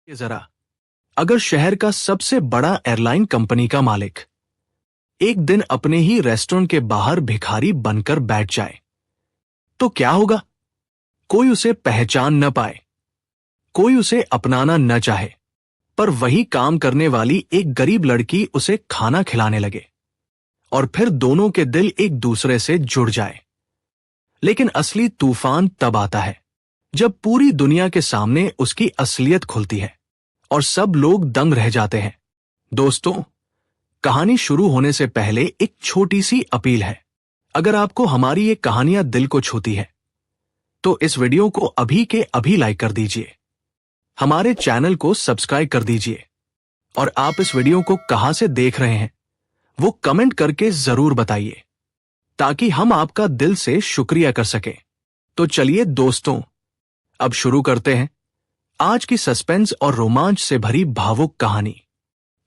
जरा, अगर शहर का सबसे बड़ा एयरलाइन कंपनी का मालिक एक दिन अपने ही रेस्टोरेंट के बाहर भिखारी बनकर बैठ जाए, तो क्या होगा? कोई उसे पहचान न पाए, कोई उसे अपनाना न चाहे, पर वही काम करने वाली एक गरीब लड़की उसे खाना खिलाने लगे और फिर दोनों के दिल एक दूसरे से जुड़ जाए। लेकिन असली तूफान तब आता है जब पूरी दुनिया के सामने उसकी असलियत खुलती है और सब लोग दंग रह जाते हैं। दोस्तों, कहानी शुरू होने से पहले एक छोटी सी अपील है। अगर आपको हमारी ये कहानियां दिल को छूती है तो इस वीडियो को अभी के अभी लाइक कर दीजिए, हमारे चैनल को सब्सक्राइब कर दीजिए और आप इस वीडियो को कहां से देख रहे हैं वो कमेंट करके जरूर बताइए, ताकि हम आपका दिल से शुक्रिया कर सकें। तो चलिए दोस्तों, अब शुरू करते हैं आज की सस्पेंस और रोमांच से भरी भावुक कहानी।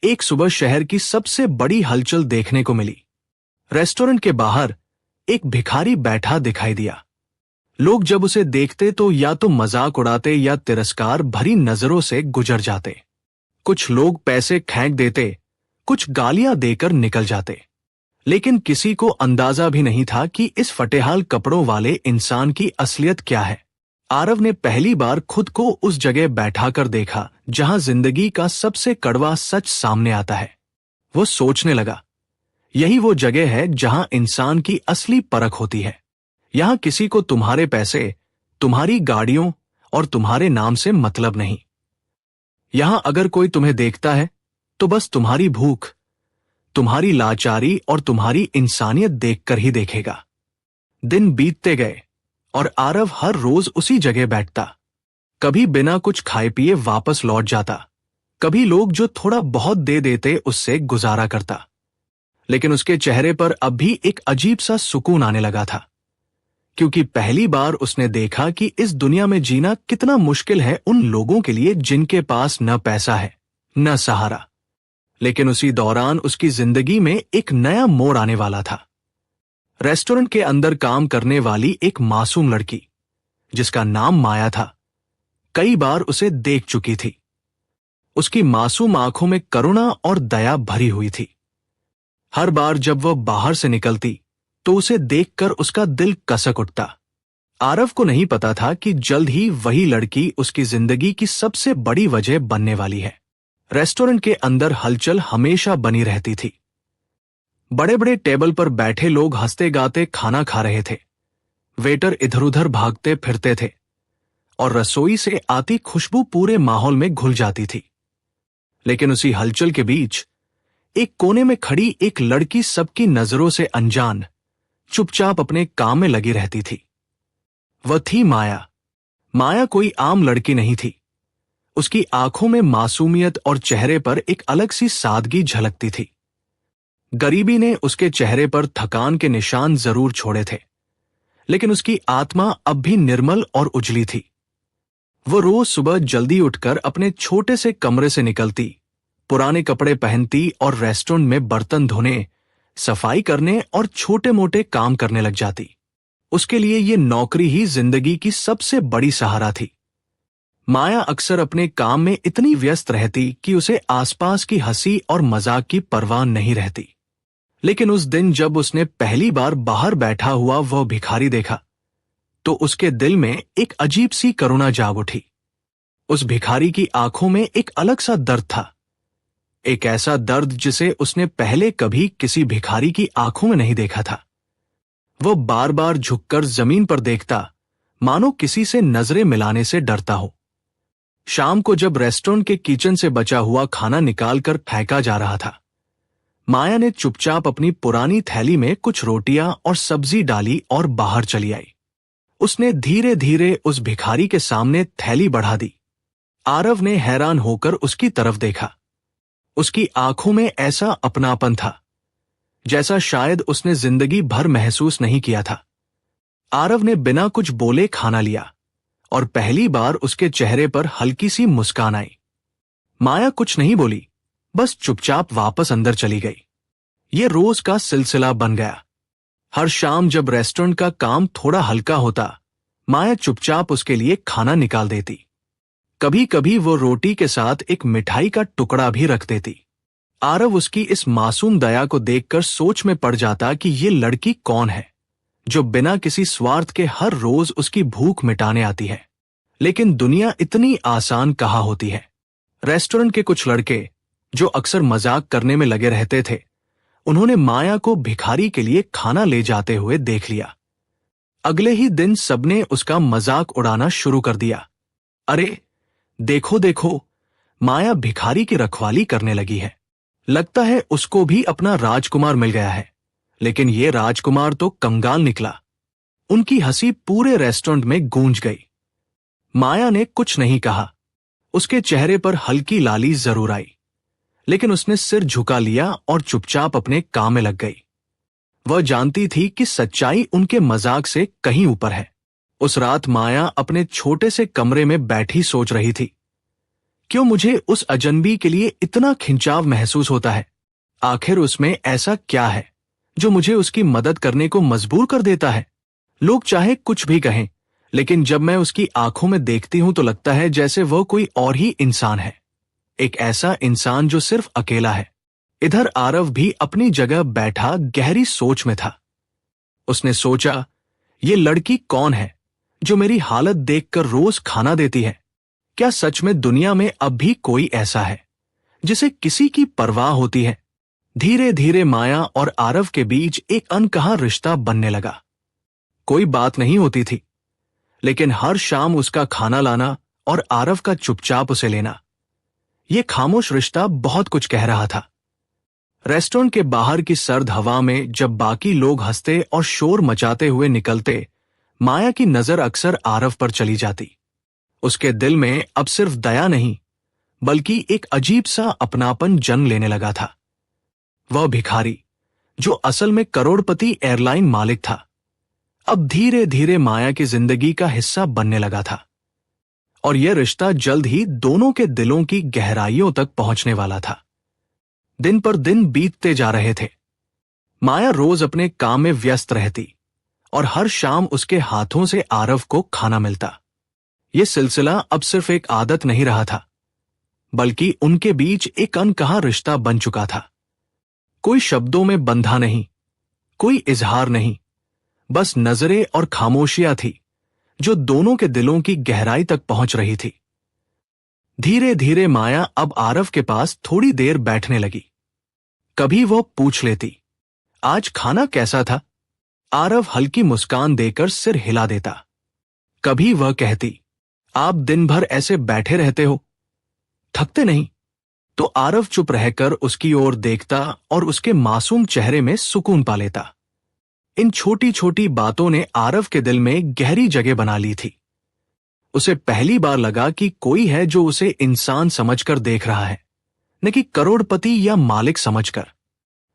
एक सुबह शहर की सबसे बड़ी हलचल देखने को मिली। रेस्टोरेंट के बाहर एक भिखारी बैठा दिखाई दिया। लोग जब उसे देखते तो या तो मजाक उड़ाते या तिरस्कार भरी नजरों से गुजर जाते। कुछ लोग पैसे फेंक देते, कुछ गालियां देकर निकल जाते, लेकिन किसी को अंदाजा भी नहीं था कि इस फटेहाल कपड़ों वाले इंसान की असलियत क्या है। आरव ने पहली बार खुद को उस जगह बैठाकर देखा जहां जिंदगी का सबसे कड़वा सच सामने आता है। वो सोचने लगा, यही वो जगह है जहां इंसान की असली परख होती है। यहां किसी को तुम्हारे पैसे, तुम्हारी गाड़ियों और तुम्हारे नाम से मतलब नहीं। यहां अगर कोई तुम्हें देखता है तो बस तुम्हारी भूख, तुम्हारी लाचारी और तुम्हारी इंसानियत देखकर ही देखेगा। दिन बीतते गए और आरव हर रोज उसी जगह बैठता। कभी बिना कुछ खाए पिए वापस लौट जाता, कभी लोग जो थोड़ा बहुत दे देते उससे गुजारा करता। लेकिन उसके चेहरे पर अब भी एक अजीब सा सुकून आने लगा था, क्योंकि पहली बार उसने देखा कि इस दुनिया में जीना कितना मुश्किल है उन लोगों के लिए जिनके पास न पैसा है न सहारा। लेकिन उसी दौरान उसकी जिंदगी में एक नया मोड़ आने वाला था। रेस्टोरेंट के अंदर काम करने वाली एक मासूम लड़की, जिसका नाम माया था, कई बार उसे देख चुकी थी। उसकी मासूम आंखों में करुणा और दया भरी हुई थी। हर बार जब वह बाहर से निकलती तो उसे देखकर उसका दिल कसक उठता। आरव को नहीं पता था कि जल्द ही वही लड़की उसकी जिंदगी की सबसे बड़ी वजह बनने वाली है। रेस्टोरेंट के अंदर हलचल हमेशा बनी रहती थी। बड़े बड़े टेबल पर बैठे लोग हंसते गाते खाना खा रहे थे। वेटर इधर उधर भागते फिरते थे और रसोई से आती खुशबू पूरे माहौल में घुल जाती थी। लेकिन उसी हलचल के बीच एक कोने में खड़ी एक लड़की सबकी नजरों से अनजान, चुपचाप अपने काम में लगी रहती थी। वह थी माया। माया कोई आम लड़की नहीं थी। उसकी आंखों में मासूमियत और चेहरे पर एक अलग सी सादगी झलकती थी। गरीबी ने उसके चेहरे पर थकान के निशान जरूर छोड़े थे, लेकिन उसकी आत्मा अब भी निर्मल और उजली थी। वो रोज सुबह जल्दी उठकर अपने छोटे से कमरे से निकलती, पुराने कपड़े पहनती और रेस्टोरेंट में बर्तन धोने, सफाई करने और छोटे मोटे काम करने लग जाती। उसके लिए ये नौकरी ही जिंदगी की सबसे बड़ी सहारा थी। माया अक्सर अपने काम में इतनी व्यस्त रहती कि उसे आसपास की हंसी और मजाक की परवाह नहीं रहती। लेकिन उस दिन जब उसने पहली बार बाहर बैठा हुआ वह भिखारी देखा तो उसके दिल में एक अजीब सी करुणा जाग उठी। उस भिखारी की आंखों में एक अलग सा दर्द था, एक ऐसा दर्द जिसे उसने पहले कभी किसी भिखारी की आंखों में नहीं देखा था। वह बार बार झुककर जमीन पर देखता, मानो किसी से नजरें मिलाने से डरता हो। शाम को जब रेस्टोरेंट के किचन से बचा हुआ खाना निकालकर फेंका जा रहा था, माया ने चुपचाप अपनी पुरानी थैली में कुछ रोटियां और सब्जी डाली और बाहर चली आई। उसने धीरे धीरे उस भिखारी के सामने थैली बढ़ा दी। आरव ने हैरान होकर उसकी तरफ देखा। उसकी आंखों में ऐसा अपनापन था जैसा शायद उसने जिंदगी भर महसूस नहीं किया था। आरव ने बिना कुछ बोले खाना लिया और पहली बार उसके चेहरे पर हल्की सी मुस्कान आई। माया कुछ नहीं बोली, बस चुपचाप वापस अंदर चली गई। ये रोज का सिलसिला बन गया। हर शाम जब रेस्टोरेंट का काम थोड़ा हल्का होता, माया चुपचाप उसके लिए खाना निकाल देती। कभी कभी वो रोटी के साथ एक मिठाई का टुकड़ा भी रख देती। आरव उसकी इस मासूम दया को देखकर सोच में पड़ जाता कि ये लड़की कौन है जो बिना किसी स्वार्थ के हर रोज उसकी भूख मिटाने आती है। लेकिन दुनिया इतनी आसान कहाँ होती है। रेस्टोरेंट के कुछ लड़के जो अक्सर मजाक करने में लगे रहते थे, उन्होंने माया को भिखारी के लिए खाना ले जाते हुए देख लिया। अगले ही दिन सबने उसका मजाक उड़ाना शुरू कर दिया। अरे देखो देखो, माया भिखारी की रखवाली करने लगी है। लगता है उसको भी अपना राजकुमार मिल गया है। लेकिन ये राजकुमार तो कंगाल निकला। उनकी हंसी पूरे रेस्टोरेंट में गूंज गई। माया ने कुछ नहीं कहा। उसके चेहरे पर हल्की लाली जरूर आई, लेकिन उसने सिर झुका लिया और चुपचाप अपने काम में लग गई। वह जानती थी कि सच्चाई उनके मजाक से कहीं ऊपर है। उस रात माया अपने छोटे से कमरे में बैठी सोच रही थी, क्यों मुझे उस अजनबी के लिए इतना खिंचाव महसूस होता है। आखिर उसमें ऐसा क्या है जो मुझे उसकी मदद करने को मजबूर कर देता है। लोग चाहे कुछ भी कहें, लेकिन जब मैं उसकी आंखों में देखती हूं तो लगता है जैसे वह कोई और ही इंसान है, एक ऐसा इंसान जो सिर्फ अकेला है। इधर आरव भी अपनी जगह बैठा गहरी सोच में था। उसने सोचा, ये लड़की कौन है जो मेरी हालत देखकर रोज खाना देती है। क्या सच में दुनिया में अब भी कोई ऐसा है जिसे किसी की परवाह होती है। धीरे धीरे माया और आरव के बीच एक अनकहा रिश्ता बनने लगा। कोई बात नहीं होती थी, लेकिन हर शाम उसका खाना लाना और आरव का चुपचाप उसे लेना, यह खामोश रिश्ता बहुत कुछ कह रहा था। रेस्टोरेंट के बाहर की सर्द हवा में जब बाकी लोग हंसते और शोर मचाते हुए निकलते, माया की नजर अक्सर आरव पर चली जाती। उसके दिल में अब सिर्फ दया नहीं, बल्कि एक अजीब सा अपनापन जन्म लेने लगा था। वह भिखारी जो असल में करोड़पति एयरलाइन मालिक था, अब धीरे धीरे माया की जिंदगी का हिस्सा बनने लगा था। और यह रिश्ता जल्द ही दोनों के दिलों की गहराइयों तक पहुंचने वाला था। दिन पर दिन बीतते जा रहे थे। माया रोज अपने काम में व्यस्त रहती और हर शाम उसके हाथों से आरव को खाना मिलता। यह सिलसिला अब सिर्फ एक आदत नहीं रहा था, बल्कि उनके बीच एक अनकहा रिश्ता बन चुका था। कोई शब्दों में बंधा नहीं, कोई इजहार नहीं, बस नजरें और खामोशियां थी जो दोनों के दिलों की गहराई तक पहुंच रही थी। धीरे धीरे माया अब आरव के पास थोड़ी देर बैठने लगी। कभी वो पूछ लेती, आज खाना कैसा था। आरव हल्की मुस्कान देकर सिर हिला देता। कभी वह कहती, आप दिन भर ऐसे बैठे रहते हो, थकते नहीं। तो आरव चुप रहकर उसकी ओर देखता और उसके मासूम चेहरे में सुकून पा लेता। इन छोटी छोटी बातों ने आरव के दिल में गहरी जगह बना ली थी। उसे पहली बार लगा कि कोई है जो उसे इंसान समझकर देख रहा है, न कि करोड़पति या मालिक समझकर।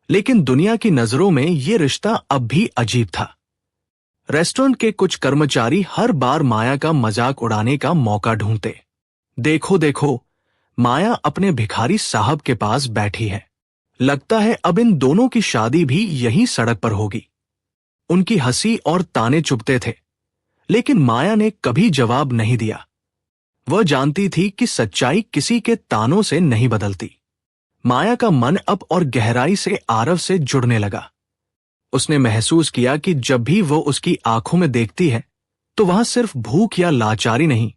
लेकिन दुनिया की नजरों में यह रिश्ता अब भी अजीब था। रेस्टोरेंट के कुछ कर्मचारी हर बार माया का मजाक उड़ाने का मौका ढूंढते। देखो देखो, माया अपने भिखारी साहब के पास बैठी है। लगता है अब इन दोनों की शादी भी यहीं सड़क पर होगी। उनकी हंसी और ताने चुभते थे, लेकिन माया ने कभी जवाब नहीं दिया। वह जानती थी कि सच्चाई किसी के तानों से नहीं बदलती। माया का मन अब और गहराई से आरव से जुड़ने लगा। उसने महसूस किया कि जब भी वो उसकी आंखों में देखती है तो वहां सिर्फ भूख या लाचारी नहीं,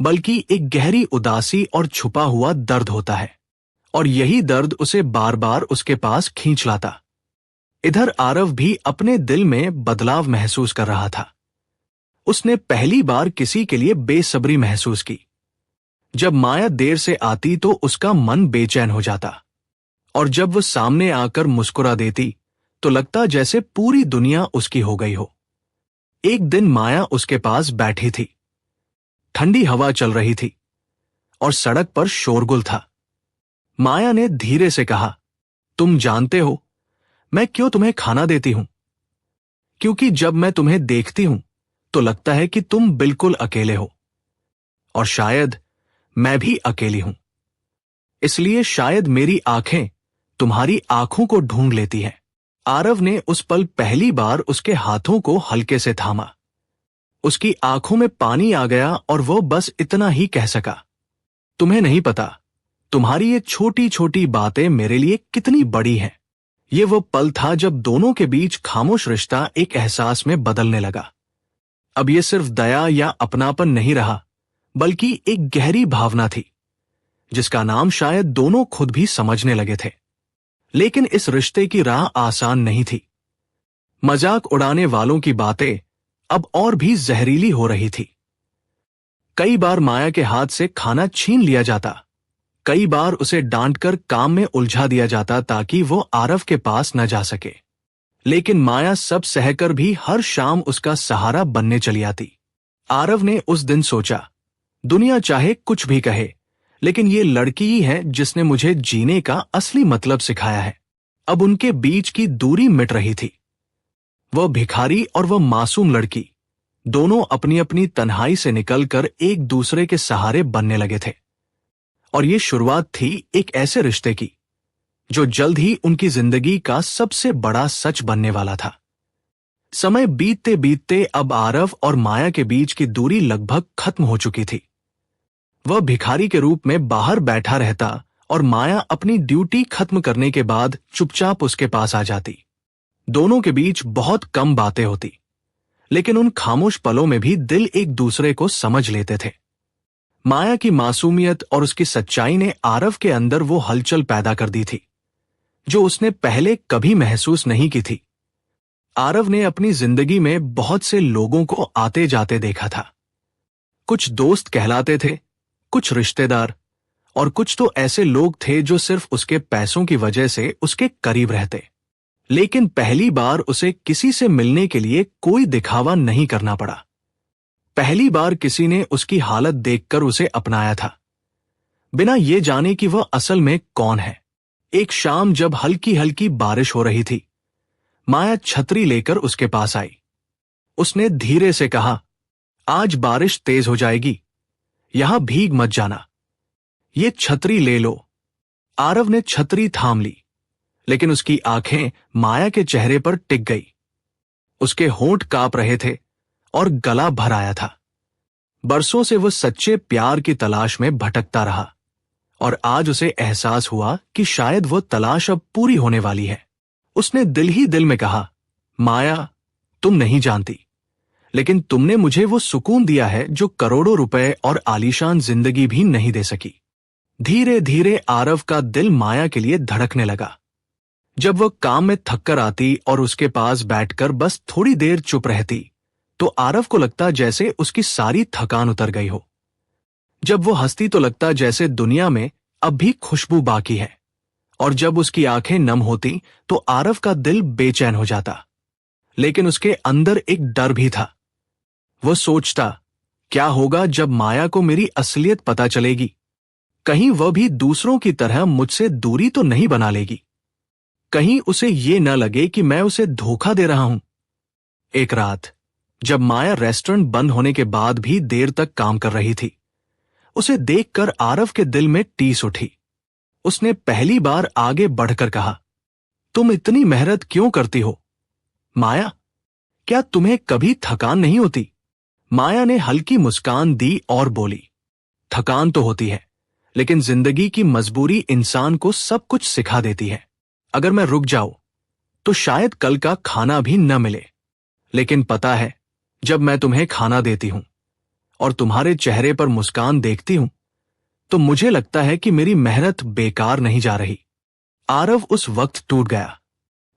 बल्कि एक गहरी उदासी और छुपा हुआ दर्द होता है। और यही दर्द उसे बार बार उसके पास खींच लाता। इधर आरव भी अपने दिल में बदलाव महसूस कर रहा था। उसने पहली बार किसी के लिए बेसब्री महसूस की। जब माया देर से आती तो उसका मन बेचैन हो जाता, और जब वह सामने आकर मुस्कुरा देती तो लगता जैसे पूरी दुनिया उसकी हो गई हो। एक दिन माया उसके पास बैठी थी। ठंडी हवा चल रही थी और सड़क पर शोरगुल था। माया ने धीरे से कहा, तुम जानते हो मैं क्यों तुम्हें खाना देती हूं? क्योंकि जब मैं तुम्हें देखती हूं तो लगता है कि तुम बिल्कुल अकेले हो, और शायद मैं भी अकेली हूं। इसलिए शायद मेरी आंखें तुम्हारी आंखों को ढूंढ लेती हैं। आरव ने उस पल पहली बार उसके हाथों को हल्के से थामा। उसकी आंखों में पानी आ गया और वो बस इतना ही कह सका, तुम्हें नहीं पता, तुम्हारी ये छोटी छोटी बातें मेरे लिए कितनी बड़ी हैं। ये वो पल था जब दोनों के बीच खामोश रिश्ता एक एहसास में बदलने लगा। अब ये सिर्फ दया या अपनापन नहीं रहा, बल्कि एक गहरी भावना थी, जिसका नाम शायद दोनों खुद भी समझने लगे थे। लेकिन इस रिश्ते की राह आसान नहीं थी। मजाक उड़ाने वालों की बातें अब और भी जहरीली हो रही थी। कई बार माया के हाथ से खाना छीन लिया जाता, कई बार उसे डांटकर काम में उलझा दिया जाता ताकि वो आरव के पास न जा सके। लेकिन माया सब सहकर भी हर शाम उसका सहारा बनने चली आती। आरव ने उस दिन सोचा, दुनिया चाहे कुछ भी कहे, लेकिन ये लड़की ही है जिसने मुझे जीने का असली मतलब सिखाया है। अब उनके बीच की दूरी मिट रही थी। वह भिखारी और वह मासूम लड़की, दोनों अपनी अपनी तन्हाई से निकलकर एक दूसरे के सहारे बनने लगे थे। और ये शुरुआत थी एक ऐसे रिश्ते की जो जल्द ही उनकी जिंदगी का सबसे बड़ा सच बनने वाला था। समय बीतते बीतते अब आरव और माया के बीच की दूरी लगभग खत्म हो चुकी थी। वह भिखारी के रूप में बाहर बैठा रहता और माया अपनी ड्यूटी खत्म करने के बाद चुपचाप उसके पास आ जाती। दोनों के बीच बहुत कम बातें होती, लेकिन उन खामोश पलों में भी दिल एक दूसरे को समझ लेते थे। माया की मासूमियत और उसकी सच्चाई ने आरव के अंदर वो हलचल पैदा कर दी थी जो उसने पहले कभी महसूस नहीं की थी। आरव ने अपनी जिंदगी में बहुत से लोगों को आते जाते देखा था। कुछ दोस्त कहलाते थे, कुछ रिश्तेदार, और कुछ तो ऐसे लोग थे जो सिर्फ उसके पैसों की वजह से उसके करीब रहते। लेकिन पहली बार उसे किसी से मिलने के लिए कोई दिखावा नहीं करना पड़ा। पहली बार किसी ने उसकी हालत देखकर उसे अपनाया था, बिना ये जाने कि वह असल में कौन है। एक शाम जब हल्की हल्की बारिश हो रही थी, माया छतरी लेकर उसके पास आई। उसने धीरे से कहा, आज बारिश तेज हो जाएगी, यहां भीग मत जाना, ये छतरी ले लो। आरव ने छतरी थाम ली, लेकिन उसकी आंखें माया के चेहरे पर टिक गई। उसके होंठ कांप रहे थे और गला भर आया था। बरसों से वह सच्चे प्यार की तलाश में भटकता रहा, और आज उसे एहसास हुआ कि शायद वह तलाश अब पूरी होने वाली है। उसने दिल ही दिल में कहा, माया, तुम नहीं जानती, लेकिन तुमने मुझे वो सुकून दिया है जो करोड़ों रुपए और आलीशान जिंदगी भी नहीं दे सकी। धीरे धीरे आरव का दिल माया के लिए धड़कने लगा। जब वह काम में थककर आती और उसके पास बैठकर बस थोड़ी देर चुप रहती, तो आरव को लगता जैसे उसकी सारी थकान उतर गई हो। जब वो हंसती तो लगता जैसे दुनिया में अब भी खुशबू बाकी है, और जब उसकी आंखें नम होती तो आरव का दिल बेचैन हो जाता। लेकिन उसके अंदर एक डर भी था। वो सोचता, क्या होगा जब माया को मेरी असलियत पता चलेगी? कहीं वह भी दूसरों की तरह मुझसे दूरी तो नहीं बना लेगी? कहीं उसे ये न लगे कि मैं उसे धोखा दे रहा हूं। एक रात जब माया रेस्टोरेंट बंद होने के बाद भी देर तक काम कर रही थी, उसे देखकर आरव के दिल में टीस उठी। उसने पहली बार आगे बढ़कर कहा, तुम इतनी मेहनत क्यों करती हो माया? क्या तुम्हें कभी थकान नहीं होती? माया ने हल्की मुस्कान दी और बोली, थकान तो होती है, लेकिन जिंदगी की मजबूरी इंसान को सब कुछ सिखा देती है। अगर मैं रुक जाऊं तो शायद कल का खाना भी न मिले, लेकिन पता है, जब मैं तुम्हें खाना देती हूं और तुम्हारे चेहरे पर मुस्कान देखती हूं, तो मुझे लगता है कि मेरी मेहनत बेकार नहीं जा रही। आरव उस वक्त टूट गया।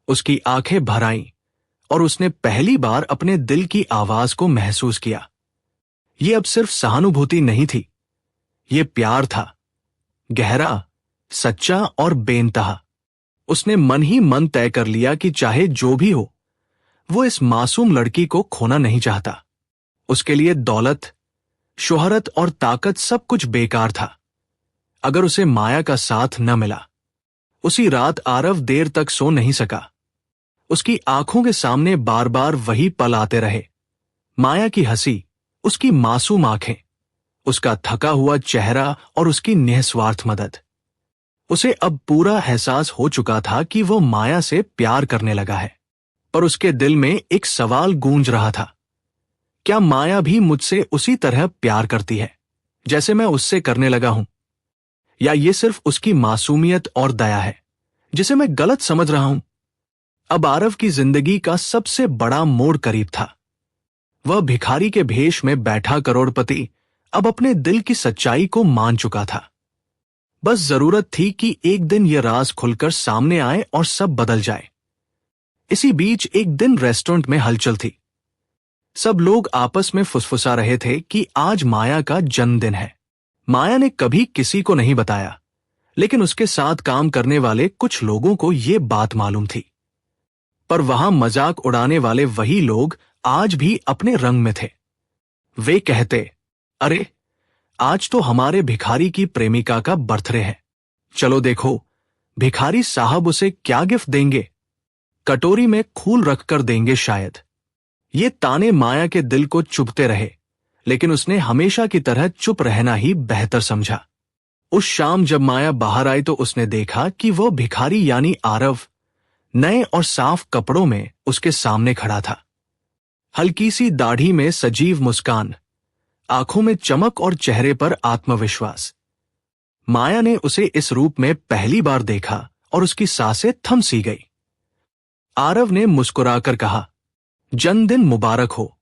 उसकी आंखें भर आईं और उसने पहली बार अपने दिल की आवाज को महसूस किया। ये अब सिर्फ सहानुभूति नहीं थी, ये प्यार था, गहरा, सच्चा और बेइंतहा। उसने मन ही मन तय कर लिया कि चाहे जो भी हो, वो इस मासूम लड़की को खोना नहीं चाहता। उसके लिए दौलत, शोहरत और ताकत सब कुछ बेकार था अगर उसे माया का साथ न मिला। उसी रात आरव देर तक सो नहीं सका। उसकी आंखों के सामने बार बार वही पल आते रहे। माया की हंसी, उसकी मासूम आंखें, उसका थका हुआ चेहरा और उसकी निस्वार्थ मदद। उसे अब पूरा एहसास हो चुका था कि वो माया से प्यार करने लगा है, पर उसके दिल में एक सवाल गूंज रहा था, क्या माया भी मुझसे उसी तरह प्यार करती है जैसे मैं उससे करने लगा हूं? या ये सिर्फ उसकी मासूमियत और दया है जिसे मैं गलत समझ रहा हूं? अब आरव की जिंदगी का सबसे बड़ा मोड़ करीब था। वह भिखारी के भेष में बैठा करोड़पति अब अपने दिल की सच्चाई को मान चुका था। बस जरूरत थी कि एक दिन यह राज खुलकर सामने आए और सब बदल जाए। इसी बीच एक दिन रेस्टोरेंट में हलचल थी। सब लोग आपस में फुसफुसा रहे थे कि आज माया का जन्मदिन है। माया ने कभी किसी को नहीं बताया, लेकिन उसके साथ काम करने वाले कुछ लोगों को यह बात मालूम थी। पर वहां मजाक उड़ाने वाले वही लोग आज भी अपने रंग में थे। वे कहते, अरे आज तो हमारे भिखारी की प्रेमिका का बर्थडे है, चलो देखो भिखारी साहब उसे क्या गिफ्ट देंगे, कटोरी में फूल रखकर देंगे शायद। ये ताने माया के दिल को चुभते रहे, लेकिन उसने हमेशा की तरह चुप रहना ही बेहतर समझा। उस शाम जब माया बाहर आई तो उसने देखा कि वह भिखारी यानी आरव नए और साफ कपड़ों में उसके सामने खड़ा था। हल्की सी दाढ़ी में सजीव मुस्कान, आंखों में चमक और चेहरे पर आत्मविश्वास। माया ने उसे इस रूप में पहली बार देखा और उसकी सांसें थम सी गई। आरव ने मुस्कुराकर कहा, जन्मदिन मुबारक हो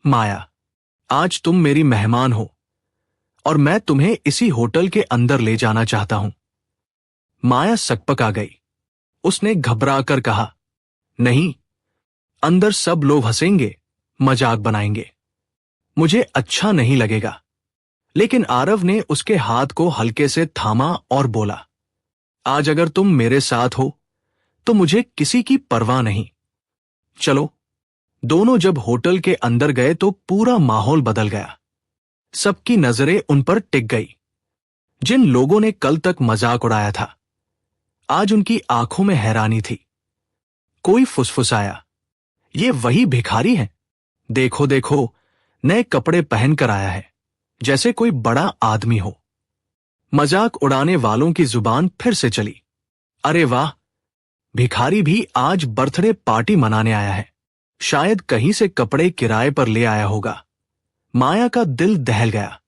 माया, आज तुम मेरी मेहमान हो और मैं तुम्हें इसी होटल के अंदर ले जाना चाहता हूं। माया सकपका गई। उसने घबराकर कहा, नहीं, अंदर सब लोग हंसेंगे, मजाक बनाएंगे, मुझे अच्छा नहीं लगेगा। लेकिन आरव ने उसके हाथ को हल्के से थामा और बोला, आज अगर तुम मेरे साथ हो तो मुझे किसी की परवाह नहीं, चलो। दोनों जब होटल के अंदर गए तो पूरा माहौल बदल गया। सबकी नजरें उन पर टिक गई। जिन लोगों ने कल तक मजाक उड़ाया था, आज उनकी आंखों में हैरानी थी। कोई फुसफुसाया, ये वही भिखारी है, देखो देखो नए कपड़े पहनकर आया है, जैसे कोई बड़ा आदमी हो। मजाक उड़ाने वालों की जुबान फिर से चली, अरे वाह, भिखारी भी आज बर्थडे पार्टी मनाने आया है, शायद कहीं से कपड़े किराए पर ले आया होगा। माया का दिल दहल गया।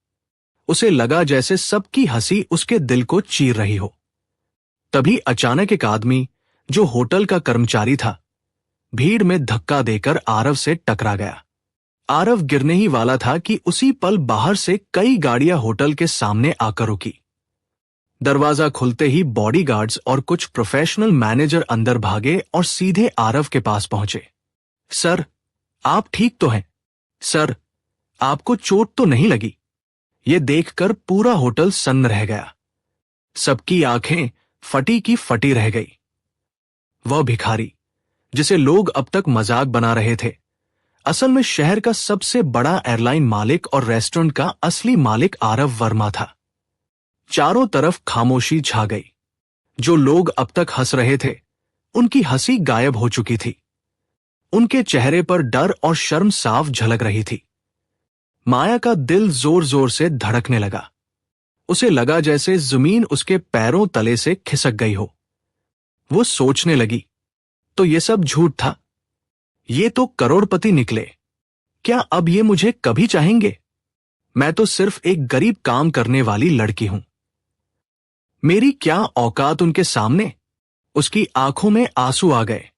उसे लगा जैसे सबकी हंसी उसके दिल को चीर रही हो। तभी अचानक एक आदमी, जो होटल का कर्मचारी था, भीड़ में धक्का देकर आरव से टकरा गया। आरव गिरने ही वाला था कि उसी पल बाहर से कई गाड़ियां होटल के सामने आकर रुकी। दरवाजा खुलते ही बॉडीगार्ड्स और कुछ प्रोफेशनल मैनेजर अंदर भागे और सीधे आरव के पास पहुंचे। सर, आप ठीक तो हैं? सर, आपको चोट तो नहीं लगी? ये देखकर पूरा होटल सन्न रह गया। सबकी आंखें फटी की फटी रह गई। वह भिखारी, जिसे लोग अब तक मजाक बना रहे थे, असल में शहर का सबसे बड़ा एयरलाइन मालिक और रेस्टोरेंट का असली मालिक आरव वर्मा था। चारों तरफ खामोशी छा गई। जो लोग अब तक हंस रहे थे, उनकी हंसी गायब हो चुकी थी। उनके चेहरे पर डर और शर्म साफ झलक रही थी। माया का दिल जोर जोर से धड़कने लगा। उसे लगा जैसे जमीन उसके पैरों तले से खिसक गई हो। वो सोचने लगी, तो ये सब झूठ था? ये तो करोड़पति निकले। क्या अब ये मुझे कभी चाहेंगे? मैं तो सिर्फ एक गरीब काम करने वाली लड़की हूं। मेरी क्या औकात उनके सामने? उसकी आंखों में आंसू आ गए।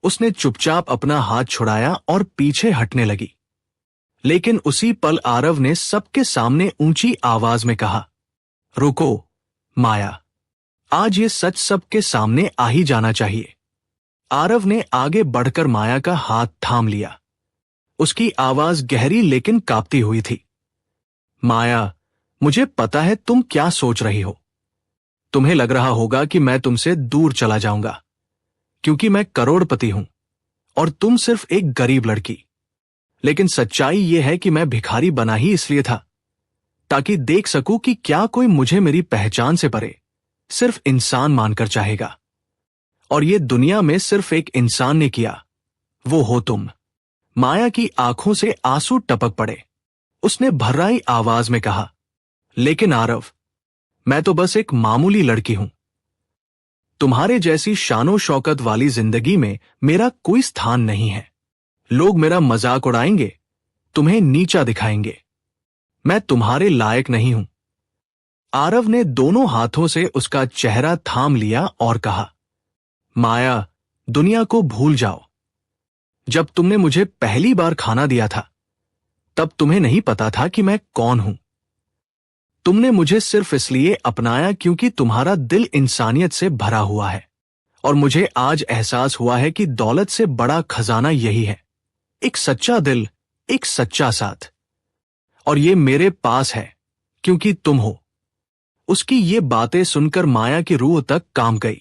उसने चुपचाप अपना हाथ छुड़ाया और पीछे हटने लगी। लेकिन उसी पल आरव ने सबके सामने ऊंची आवाज में कहा, रुको माया, आज ये सच सबके सामने आ ही जाना चाहिए। आरव ने आगे बढ़कर माया का हाथ थाम लिया। उसकी आवाज गहरी लेकिन कांपती हुई थी। माया, मुझे पता है तुम क्या सोच रही हो। तुम्हें लग रहा होगा कि मैं तुमसे दूर चला जाऊंगा, क्योंकि मैं करोड़पति हूं और तुम सिर्फ एक गरीब लड़की। लेकिन सच्चाई यह है कि मैं भिखारी बना ही इसलिए था, ताकि देख सकूं कि क्या कोई मुझे मेरी पहचान से परे सिर्फ इंसान मानकर चाहेगा। और ये दुनिया में सिर्फ एक इंसान ने किया, वो हो तुम। माया की आंखों से आंसू टपक पड़े। उसने भर्राई आवाज में कहा, लेकिन आरव, मैं तो बस एक मामूली लड़की हूं। तुम्हारे जैसी शानो शौकत वाली जिंदगी में मेरा कोई स्थान नहीं है। लोग मेरा मजाक उड़ाएंगे, तुम्हें नीचा दिखाएंगे। मैं तुम्हारे लायक नहीं हूं। आरव ने दोनों हाथों से उसका चेहरा थाम लिया और कहा, माया, दुनिया को भूल जाओ। जब तुमने मुझे पहली बार खाना दिया था, तब तुम्हें नहीं पता था कि मैं कौन हूं। तुमने मुझे सिर्फ इसलिए अपनाया क्योंकि तुम्हारा दिल इंसानियत से भरा हुआ है, और मुझे आज एहसास हुआ है कि दौलत से बड़ा खजाना यही है, एक सच्चा दिल, एक सच्चा साथ। और ये मेरे पास है क्योंकि तुम हो। उसकी ये बातें सुनकर माया की रूह तक कांप गई।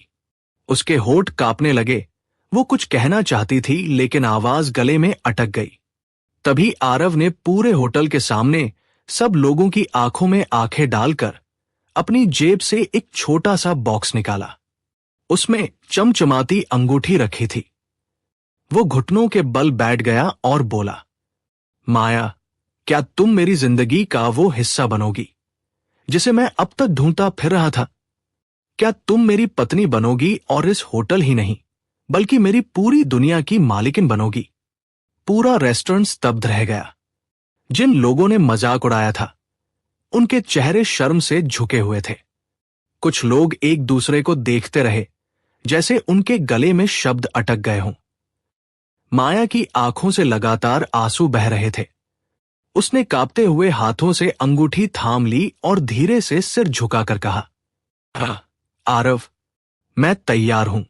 उसके होठ कांपने लगे। वो कुछ कहना चाहती थी लेकिन आवाज गले में अटक गई। तभी आरव ने पूरे होटल के सामने सब लोगों की आंखों में आंखें डालकर अपनी जेब से एक छोटा सा बॉक्स निकाला। उसमें चमचमाती अंगूठी रखी थी। वो घुटनों के बल बैठ गया और बोला, माया, क्या तुम मेरी जिंदगी का वो हिस्सा बनोगी जिसे मैं अब तक ढूंढता फिर रहा था? क्या तुम मेरी पत्नी बनोगी और इस होटल ही नहीं बल्कि मेरी पूरी दुनिया की मालिकिन बनोगी? पूरा रेस्टोरेंट स्तब्ध रह गया। जिन लोगों ने मजाक उड़ाया था, उनके चेहरे शर्म से झुके हुए थे। कुछ लोग एक दूसरे को देखते रहे जैसे उनके गले में शब्द अटक गए हों। माया की आंखों से लगातार आंसू बह रहे थे। उसने कांपते हुए हाथों से अंगूठी थाम ली और धीरे से सिर झुकाकर कहा, आरव, मैं तैयार हूं।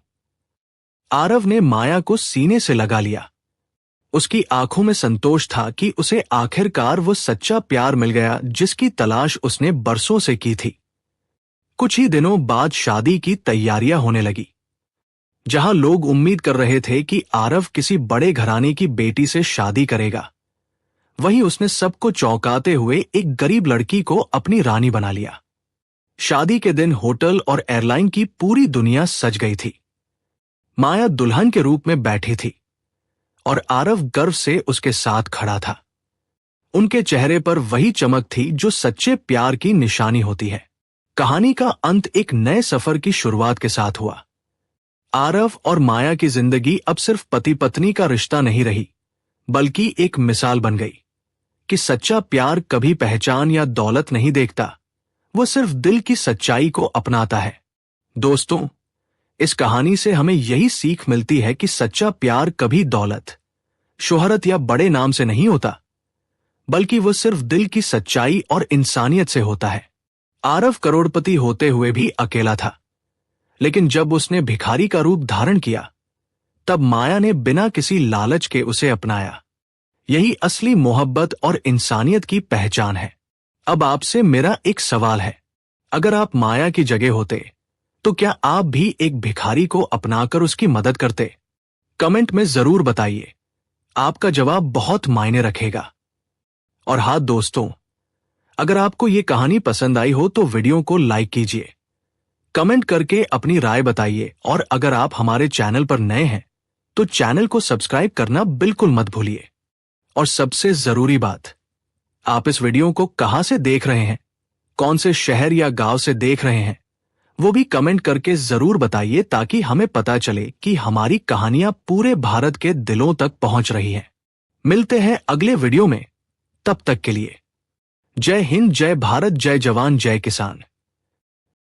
आरव ने माया को सीने से लगा लिया। उसकी आंखों में संतोष था कि उसे आखिरकार वो सच्चा प्यार मिल गया जिसकी तलाश उसने बरसों से की थी। कुछ ही दिनों बाद शादी की तैयारियां होने लगी। जहां लोग उम्मीद कर रहे थे कि आरव किसी बड़े घराने की बेटी से शादी करेगा, वहीं उसने सबको चौंकाते हुए एक गरीब लड़की को अपनी रानी बना लिया। शादी के दिन होटल और एयरलाइन की पूरी दुनिया सज गई थी। माया दुल्हन के रूप में बैठी थी और आरव गर्व से उसके साथ खड़ा था। उनके चेहरे पर वही चमक थी जो सच्चे प्यार की निशानी होती है। कहानी का अंत एक नए सफर की शुरुआत के साथ हुआ। आरव और माया की जिंदगी अब सिर्फ पति पत्नी का रिश्ता नहीं रही, बल्कि एक मिसाल बन गई कि सच्चा प्यार कभी पहचान या दौलत नहीं देखता, वो सिर्फ दिल की सच्चाई को अपनाता है। दोस्तों, इस कहानी से हमें यही सीख मिलती है कि सच्चा प्यार कभी दौलत, शोहरत या बड़े नाम से नहीं होता, बल्कि वो सिर्फ दिल की सच्चाई और इंसानियत से होता है। आरव करोड़पति होते हुए भी अकेला था, लेकिन जब उसने भिखारी का रूप धारण किया, तब माया ने बिना किसी लालच के उसे अपनाया। यही असली मोहब्बत और इंसानियत की पहचान है। अब आपसे मेरा एक सवाल है, अगर आप माया की जगह होते तो क्या आप भी एक भिखारी को अपनाकर उसकी मदद करते? कमेंट में जरूर बताइए। आपका जवाब बहुत मायने रखेगा। और हाँ दोस्तों, अगर आपको ये कहानी पसंद आई हो तो वीडियो को लाइक कीजिए, कमेंट करके अपनी राय बताइए, और अगर आप हमारे चैनल पर नए हैं तो चैनल को सब्सक्राइब करना बिल्कुल मत भूलिए। और सबसे जरूरी बात, आप इस वीडियो को कहां से देख रहे हैं, कौन से शहर या गांव से देख रहे हैं, वो भी कमेंट करके जरूर बताइए ताकि हमें पता चले कि हमारी कहानियां पूरे भारत के दिलों तक पहुंच रही हैं। मिलते हैं अगले वीडियो में, तब तक के लिए जय हिंद, जय भारत, जय जवान, जय किसान।